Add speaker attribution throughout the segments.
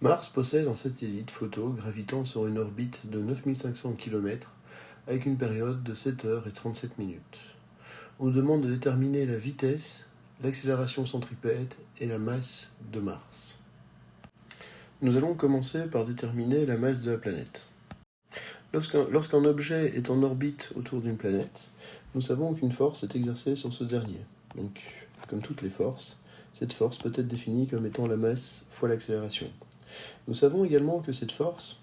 Speaker 1: Mars possède un satellite photo gravitant sur une orbite de 9500 km avec une période de 7 heures et 37 minutes. On nous demande de déterminer la vitesse, l'accélération centripète et la masse de Mars. Nous allons commencer par déterminer la masse de la planète. Lorsqu'un objet est en orbite autour d'une planète, nous savons qu'une force est exercée sur ce dernier. Donc, comme toutes les forces, cette force peut être définie comme étant la masse fois l'accélération. Nous savons également que cette force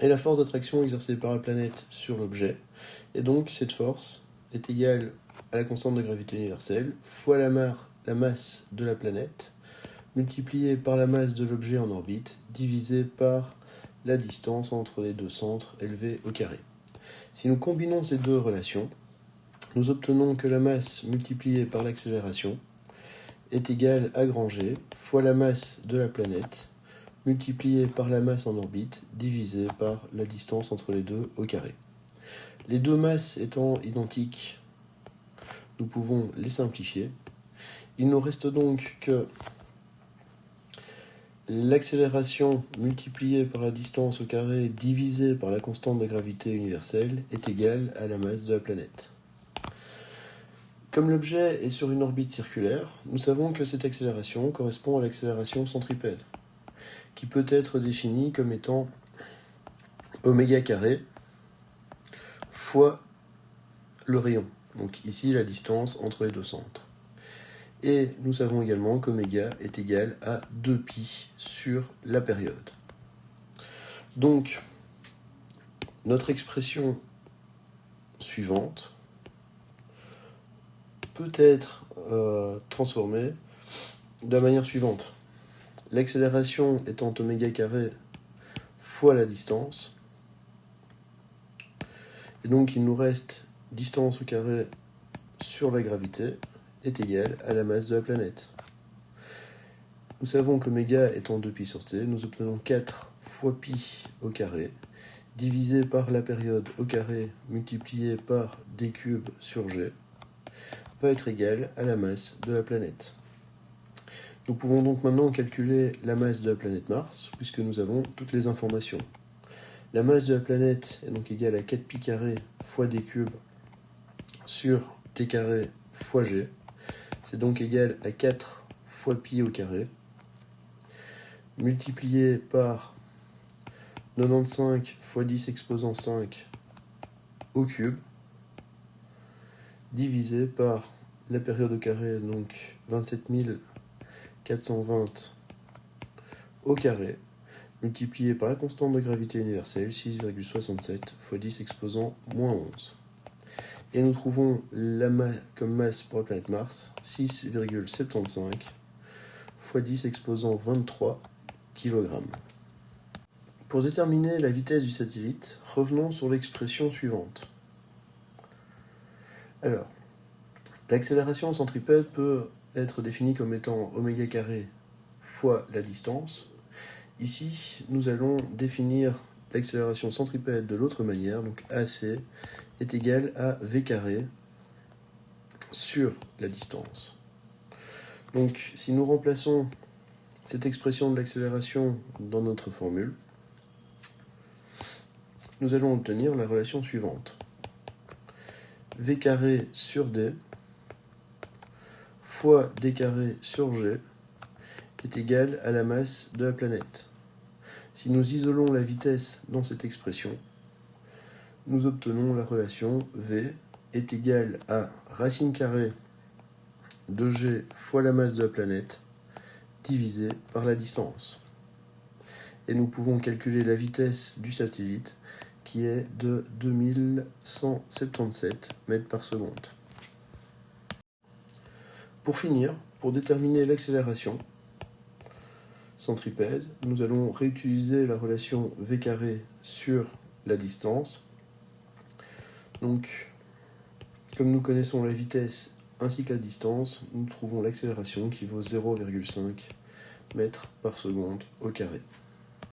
Speaker 1: est la force d'attraction exercée par la planète sur l'objet, et donc cette force est égale à la constante de gravité universelle fois la masse de la planète, multipliée par la masse de l'objet en orbite, divisée par la distance entre les deux centres élevés au carré. Si nous combinons ces deux relations, nous obtenons que la masse multipliée par l'accélération est égale à grand G fois la masse de la planète multipliée par la masse en orbite divisée par la distance entre les deux au carré. Les deux masses étant identiques, nous pouvons les simplifier. Il nous reste donc que l'accélération multipliée par la distance au carré divisée par la constante de gravité universelle est égale à la masse de la planète. Comme l'objet est sur une orbite circulaire, nous savons que cette accélération correspond à l'accélération centripète, qui peut être définie comme étant oméga carré fois le rayon, donc ici la distance entre les deux centres. Et nous savons également qu'oméga est égal à 2π sur la période. Donc, notre expression suivante peut être transformée de la manière suivante. L'accélération étant oméga carré fois la distance, et donc il nous reste distance au carré sur la gravité est égale à la masse de la planète. Nous savons qu'oméga étant 2π sur t, nous obtenons 4 fois pi au carré, divisé par la période au carré multiplié par d cubes sur g, va être égal à la masse de la planète. Nous pouvons donc maintenant calculer la masse de la planète Mars, puisque nous avons toutes les informations. La masse de la planète est donc égale à 4π carré fois d cubes sur t carré fois g. C'est donc égal à 4 fois pi au carré, multiplié par 95 fois 10 exposant 5 au cube, divisé par la période au carré, donc 27 420 au carré, multiplié par la constante de gravité universelle, 6,67 fois 10 exposant moins 11. Et nous trouvons comme masse pour la planète Mars, 6,75 fois 10 exposant 23 kg. Pour déterminer la vitesse du satellite, revenons sur l'expression suivante. Alors, l'accélération centripète peut être définie comme étant oméga carré fois la distance. Ici, nous allons définir l'accélération centripète de l'autre manière, donc AC est égal à v carré sur la distance. Donc, si nous remplaçons cette expression de l'accélération dans notre formule, nous allons obtenir la relation suivante. V carré sur D fois D carré sur G est égal à la masse de la planète. Si nous isolons la vitesse dans cette expression, nous obtenons la relation V est égale à racine carrée de G fois la masse de la planète divisé par la distance. Et nous pouvons calculer la vitesse du satellite qui est de 2177 mètres par seconde. Pour finir, pour déterminer l'accélération centripète, nous allons réutiliser la relation v carré sur la distance. Donc, comme nous connaissons la vitesse ainsi que la distance, nous trouvons l'accélération qui vaut 0,5 mètres par seconde au carré.